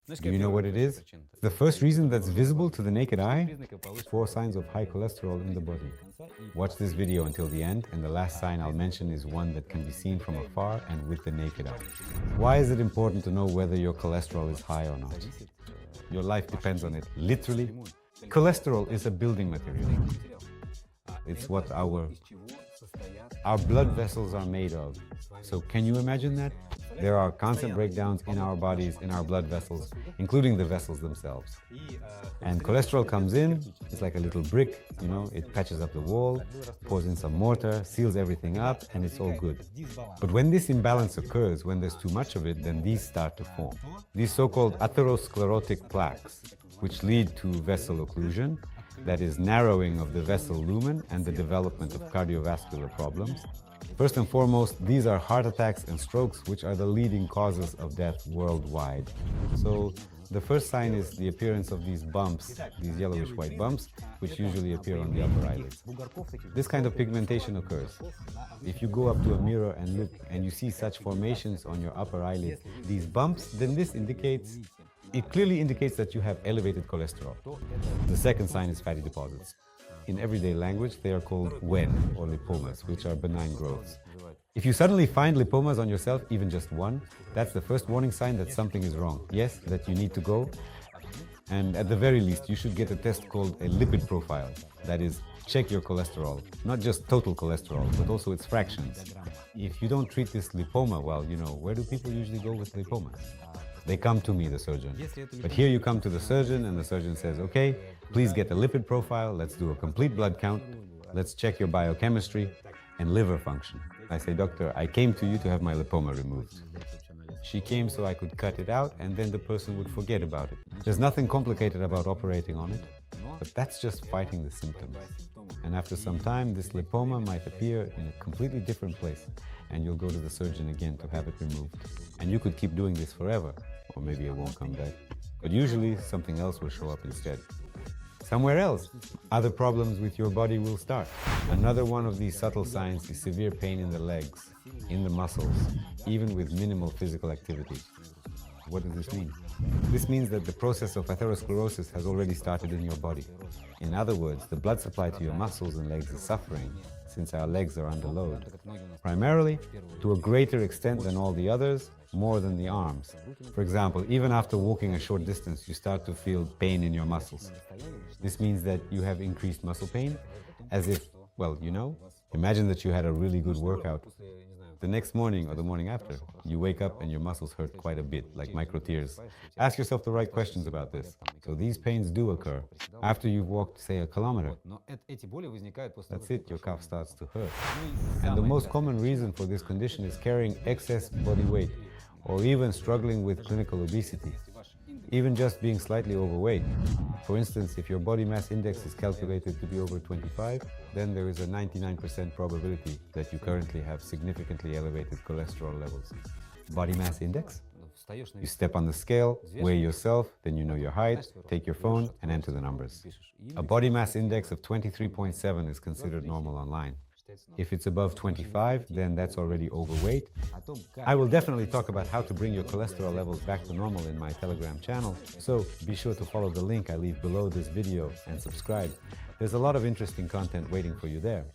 Do you know what it is? The first reason that's visible to the naked eye? 4 signs of high cholesterol in the body. Watch this video until the end, and the last sign I'll mention is one that can be seen from afar and with the naked eye. Why is it important to know whether your cholesterol is high or not? Your life depends on it, literally. Cholesterol is a building material. It's what our blood vessels are made of. So can you imagine that? There are constant breakdowns in our bodies, in our blood vessels, including the vessels themselves. And cholesterol comes in, it's like a little brick, you know, it patches up the wall, pours in some mortar, seals everything up, and it's all good. But when this imbalance occurs, when there's too much of it, then these start to form. These so-called atherosclerotic plaques, which lead to vessel occlusion, that is narrowing of the vessel lumen and the development of cardiovascular problems. First and foremost, these are heart attacks and strokes, which are the leading causes of death worldwide. So the first sign is the appearance of these bumps, these yellowish-white bumps, which usually appear on the upper eyelids. This kind of pigmentation occurs. If you go up to a mirror and look and you see such formations on your upper eyelid, these bumps, then it clearly indicates that you have elevated cholesterol. The second sign is fatty deposits. In everyday language, they are called wen, or lipomas, which are benign growths. If you suddenly find lipomas on yourself, even just one, that's the first warning sign that something is wrong. Yes, that you need to go. And at the very least, you should get a test called a lipid profile. That is, check your cholesterol, not just total cholesterol, but also its fractions. If you don't treat this lipoma, well, you know, where do people usually go with lipomas? They come to me, the surgeon. But here you come to the surgeon and the surgeon says, okay, please get a lipid profile, let's do a complete blood count, let's check your biochemistry and liver function. I say, doctor, I came to you to have my lipoma removed. She came so I could cut it out and then the person would forget about it. There's nothing complicated about operating on it, but that's just fighting the symptoms. And after some time, this lipoma might appear in a completely different place and you'll go to the surgeon again to have it removed. And you could keep doing this forever, or maybe it won't come back. But usually something else will show up instead. Somewhere else, other problems with your body will start. Another one of these subtle signs is severe pain in the legs, in the muscles, even with minimal physical activity. What does this mean? This means that the process of atherosclerosis has already started in your body. In other words, the blood supply to your muscles and legs is suffering, since our legs are under load. Primarily, to a greater extent than all the others, more than the arms. For example, even after walking a short distance, you start to feel pain in your muscles. This means that you have increased muscle pain, as if, well, you know, imagine that you had a really good workout. The next morning or the morning after, you wake up and your muscles hurt quite a bit, like micro tears. Ask yourself the right questions about this. So these pains do occur after you've walked, say, a kilometer. That's it, your calf starts to hurt. And the most common reason for this condition is carrying excess body weight, or even struggling with clinical obesity, even just being slightly overweight. For instance, if your body mass index is calculated to be over 25, then there is a 99% probability that you currently have significantly elevated cholesterol levels. Body mass index? You step on the scale, weigh yourself, then you know your height, take your phone and enter the numbers. A body mass index of 23.7 is considered normal online. If it's above 25, then that's already overweight. I will definitely talk about how to bring your cholesterol levels back to normal in my Telegram channel, so be sure to follow the link I leave below this video and subscribe. There's a lot of interesting content waiting for you there.